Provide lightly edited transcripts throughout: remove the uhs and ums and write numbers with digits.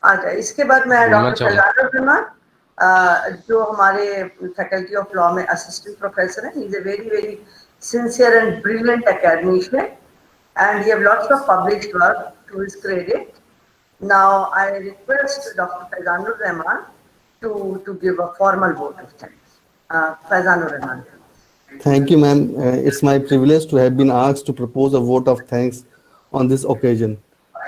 अच्छा, इसके बाद मैं बोलना डॉक्टर चाहो? फैजान रहमान, जो हमारे फैकल्टी ऑफ लॉ में असिस्टेंट प्रोफेसर हैं। He is a very very sincere and brilliant academician, and he have lots of published work to his credit. Now I request Dr. Faizanur Rahman to give a formal vote of thanks. Faizanur Rahman. Thank you, ma'am. It's my privilege to have been asked to propose a vote of thanks on this occasion.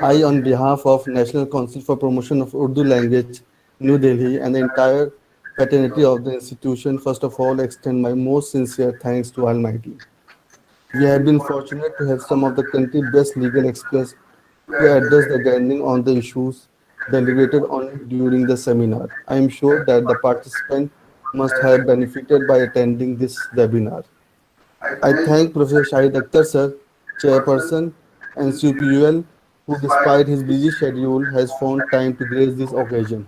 I, on behalf of National Council for Promotion of Urdu Language, New Delhi, and the entire fraternity of the institution, first of all, extend my most sincere thanks to Almighty. We have been fortunate to have some of the country's best legal experts to address the gathering on the issues deliberated on during the seminar. I am sure that the participants must have benefited by attending this webinar. I thank Professor Shahid Akhtar sir, Chairperson and CPUL, who despite his busy schedule has found time to grace this occasion.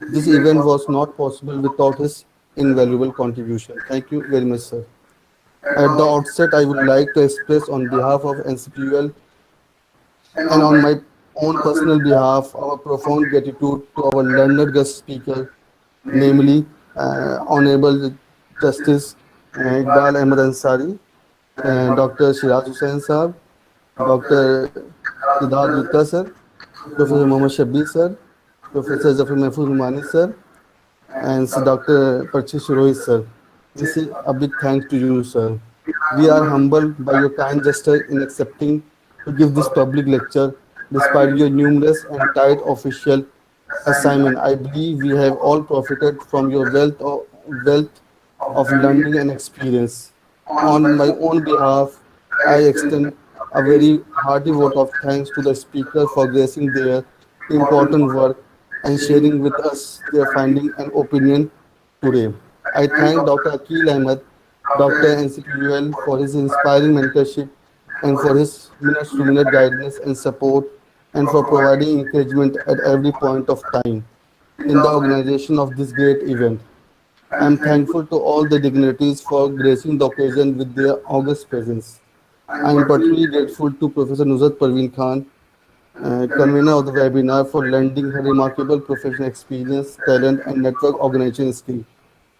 This event was not possible without his invaluable contribution. Thank you very much, sir. At the outset, I would like to express on behalf of NCPUL and on my own personal behalf our profound gratitude to our learned guest speaker, namely Honorable Justice Iqbal Ahmed Ansari, Dr. Shiraz Hussain Saab, Dr. Siddharth Gupta sir, Professor Mohammad Shabir sir, Professor Zafar Mahfouz Humani sir, and Dr. Parchish Rohit sir. This is a big thanks to you, sir. We are humbled by your kind gesture in accepting to give this public lecture despite your numerous and tight official assignment. I believe we have all profited from your wealth of learning and experience. On my own behalf, I extend a very hearty vote of thanks to the speaker for gracing their important work and sharing with us their finding and opinion today. I thank Dr. Akil Ahmed, Dr. NCPUL, for his inspiring mentorship and for his minute-to-minute guidance and support, and for providing encouragement at every point of time in the organization of this great event. I am thankful to all the dignitaries for gracing the occasion with their august presence. I am particularly grateful to Professor Nusrat Parveen Khan, convener of the webinar, for lending her remarkable professional experience, talent, and network organization skill.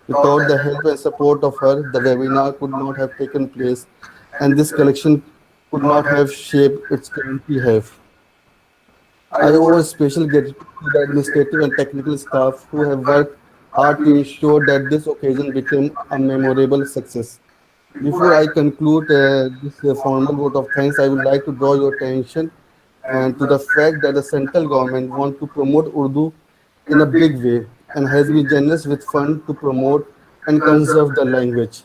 Without the help and support of her, the webinar could not have taken place, and this collection could not have shaped its currently have. I owe a special gratitude to the administrative and technical staff who have worked hard to ensure that this occasion became a memorable success. Before I conclude this formal vote of thanks, I would like to draw your attention to the fact that the central government wants to promote Urdu in a big way and has been generous with funds to promote and conserve the language.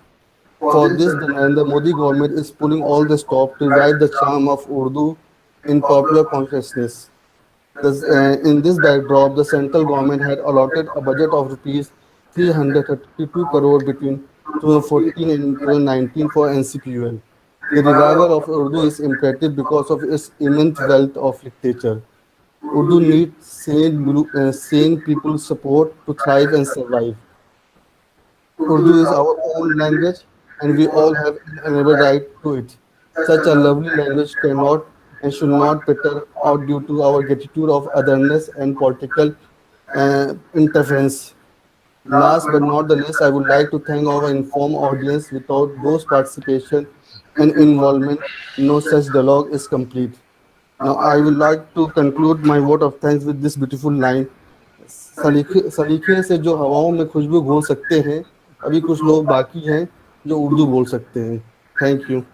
For this, the Narendra Modi government is pulling all the stop to revive the charm of Urdu in popular consciousness. In this backdrop, the central government had allotted a budget of rupees 332 crore between 2014 and 2019 for NCPUL. The revival of Urdu is imperative because of its immense wealth of literature. Urdu needs sane people's support to thrive and survive. Urdu is our own language and we all have inalienable right to it. Such a lovely language cannot and should not peter out due to our gratitude of otherness and political interference. Last but not the least, I would like to thank our informed audience. Without those participation and involvement, no such dialogue is complete. Now, I would like to conclude my vote of thanks with this beautiful line. सलीखे से जो हवाओं में खुशबू घोल सकते हैं, अभी कुछ लोग बाकी हैं जो उर्दू बोल सकते हैं. Thank you.